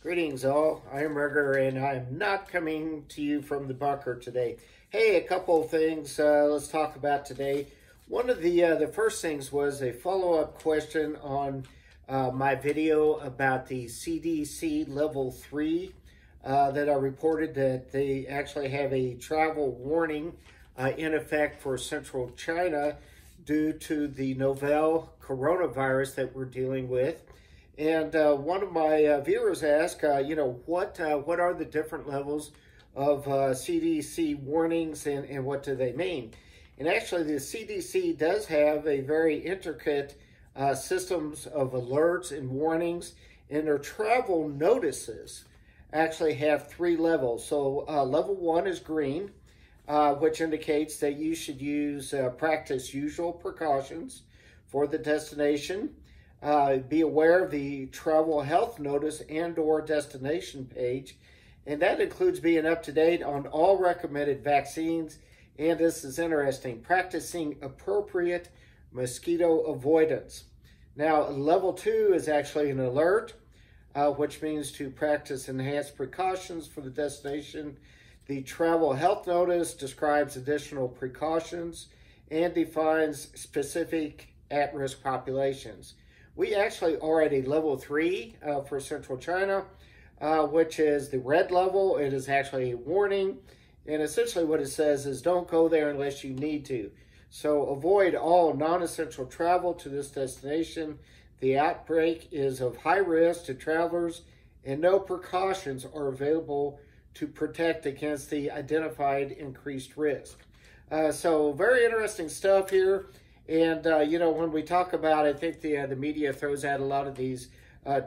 Greetings all, I am Ruger and I am not coming to you from the bunker today. Hey, a couple of things let's talk about today. One of the first things was a follow-up question on my video about the CDC Level 3 that I reported that they actually have a travel warning in effect for central China due to the novel coronavirus that we're dealing with. And one of my viewers asked, what are the different levels of CDC warnings and what do they mean? And actually, the CDC does have a very intricate systems of alerts and warnings, and their travel notices actually have 3 levels. So level 1 is green, which indicates that you should practice usual precautions for the destination. Be aware of the travel health notice and/or destination page, and that includes being up to date on all recommended vaccines. And this is interesting, practicing appropriate mosquito avoidance. Now, level 2 is actually an alert, which means to practice enhanced precautions for the destination. The travel health notice describes additional precautions and defines specific at-risk populations. We actually are at a level 3 for central China, which is the red level. It is actually a warning. And essentially what it says is don't go there unless you need to. So avoid all non-essential travel to this destination. The outbreak is of high risk to travelers and no precautions are available to protect against the identified increased risk. So very interesting stuff here. And, when we talk about, I think the media throws out a lot of these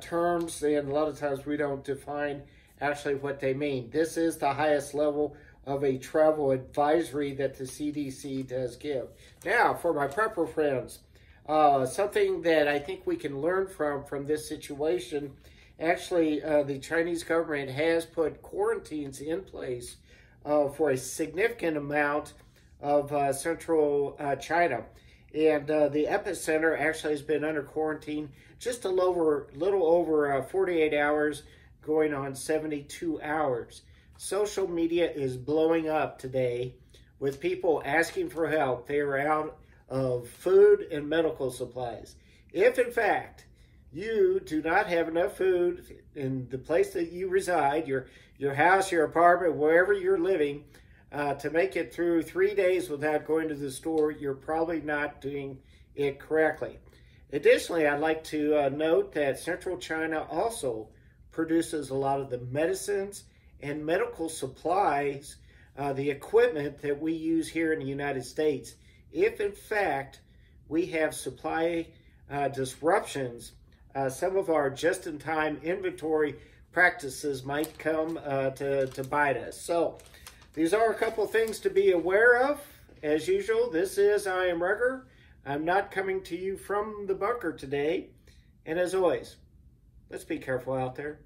terms, and a lot of times we don't define actually what they mean. This is the highest level of a travel advisory that the CDC does give. Now, for my prepper friends, something that I think we can learn from this situation, actually, the Chinese government has put quarantines in place for a significant amount of central China. And the epicenter actually has been under quarantine just a little over 48 hours, going on 72 hours. Social media is blowing up today with people asking for help. They are out of food and medical supplies. If, in fact, you do not have enough food in the place that you reside, your house, your apartment, wherever you're living, to make it through 3 days without going to the store, you're probably not doing it correctly. Additionally, I'd like to note that central China also produces a lot of the medicines and medical supplies, the equipment that we use here in the United States. If, in fact, we have supply disruptions, some of our just-in-time inventory practices might come to bite us. So, these are a couple things to be aware of. As usual, this is I Am Ruger. I'm not coming to you from the bunker today. And as always, let's be careful out there.